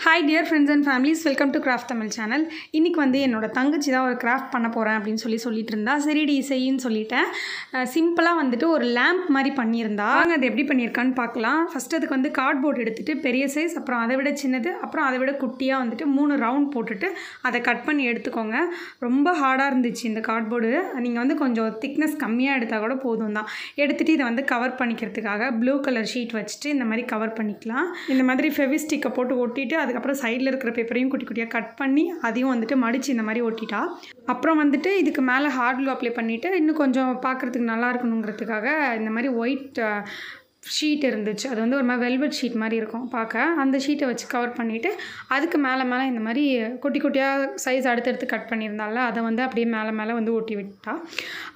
Hi dear friends and families, welcome to Craft Tamil channel. இன்னைக்கு வந்து என்னோட தங்கச்சி தான் ஒரு கிராஃப்ட் பண்ண போறேன் அப்படினு சொல்லிட்டு இருந்தா. சரிடி செய்யின்னு சொல்லிட்டேன். சிம்பிளா வந்துட்டு ஒரு லேம்ப் மாதிரி பண்ணியிருந்தா. வாங்க அது எப்படி பண்ணிருக்கான்னு பார்க்கலாம். ஃபர்ஸ்ட் அதுக்கு வந்து கார்ட்போர்ட் எடுத்துட்டு பெரிய சைஸ், அப்புறம் அதை விட சின்னது, அப்புறம் அதை விட குட்டியா வந்துட்டு 3 ரவுண்ட் போட்டுட்டு அதை கட் பண்ணி எடுத்துக்கோங்க. ரொம்ப ஹார்டா இருந்துச்சு இந்த கார்ட்போர்டு. நீங்க வந்து கொஞ்சம் திக்னஸ் கம்மியா எடுத்தா கூட போதும் தான். எடுத்துட்டு இதை வந்து கவர் பண்ணிக்கிறதுக்காக ப்ளூ கலர் ஷீட் வச்சுட்டு இந்த மாதிரி கவர் பண்ணிக்கலாம். இந்த மாதிரி ஃபெவிஸ்டிக்கை போட்டு ஒட்டிட்டு அதுக்கப்புறம் சைடில் இருக்கிற பேப்பரையும் குட்டி குட்டியாக கட் பண்ணி அதையும் வந்துட்டு மடித்து இந்த மாதிரி ஒட்டிட்டா. அப்புறம் வந்துட்டு இதுக்கு மேலே ஹார்ட் க்ளூ அப்ளை பண்ணிவிட்டு இன்னும் கொஞ்சம் பார்க்குறதுக்கு நல்லா இருக்கணுங்கிறதுக்காக இந்த மாதிரி ஒயிட் ஷீட் இருந்துச்சு. அது வந்து ஒரு மாதிரி வெல்வெட் ஷீட் மாதிரி இருக்கும் பார்க்க. அந்த ஷீட்டை வச்சு கவர் பண்ணிவிட்டு அதுக்கு மேலே இந்த மாதிரி குட்டி குட்டியாக சைஸ் அடுத்தடுத்து கட் பண்ணியிருந்தால அதை வந்து அப்படியே மேலே வந்து ஒட்டி விட்டா.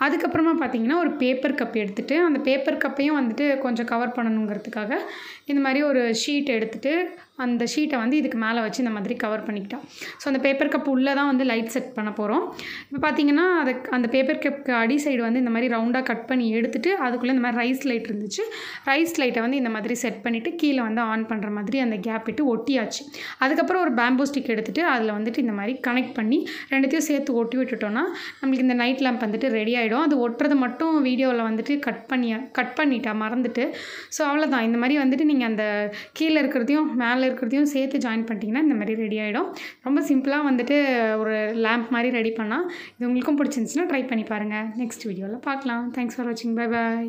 அதுக்கப்புறமா பார்த்திங்கன்னா ஒரு பேப்பர் கப் எடுத்துகிட்டு அந்த பேப்பர் கப்பையும் வந்துட்டு கொஞ்சம் கவர் பண்ணணுங்கிறதுக்காக இந்த மாதிரி ஒரு ஷீட் எடுத்துகிட்டு அந்த ஷீட்டை வந்து இதுக்கு மேலே வச்சு இந்த மாதிரி கவர் பண்ணிக்கிட்டோம். ஸோ அந்த பேப்பர் கப் உள்ளே தான் வந்து லைட் செட் பண்ண போகிறோம். இப்போ பார்த்திங்கன்னா அந்த பேப்பர் கப்புக்கு அடி சைடு வந்து இந்த மாதிரி ரவுண்டாக கட் பண்ணி எடுத்துகிட்டு அதுக்குள்ளே இந்த மாதிரி ரைஸ் லைட் இருந்துச்சு. ரைஸ் லைட்டை வந்து இந்த மாதிரி செட் பண்ணிவிட்டு கீழே வந்து ஆன் பண்ணுற மாதிரி அந்த கேப் விட்டு ஒட்டியாச்சு. அதுக்கப்புறம் ஒரு பேம்பூ ஸ்டிக் எடுத்துகிட்டு அதில் வந்துட்டு இந்த மாதிரி கனெக்ட் பண்ணி ரெண்டுத்தையும் சேர்த்து ஒட்டி விட்டுட்டோன்னா நம்மளுக்கு இந்த நைட் லேம்ப் வந்துட்டு ரெடி ஆகிடும். அது ஒட்டுறது மட்டும் வீடியோவில் வந்துட்டு கட் பண்ணிட்டா மறந்துட்டு. ஸோ அவ்வளோதான். இந்த மாதிரி வந்துட்டு நீங்கள் அந்த கீழே இருக்கிறதையும் மேலே இருக்கிறதையும் சேர்த்து ஜாயின் பண்ணிட்டீங்கன்னா இந்த மாதிரி ரெடி ஆகிடும். ரொம்ப சிம்பிளாக வந்துட்டு ஒரு லேம்ப் மாதிரி ரெடி பண்ணால் இது உங்களுக்கும் பிடிச்சிருந்துச்சுன்னா ட்ரை பண்ணி பாருங்கள். நெக்ஸ்ட் வீடியோவில் பார்க்கலாம். தேங்க்ஸ் ஃபார் வாட்சிங். Bye bye.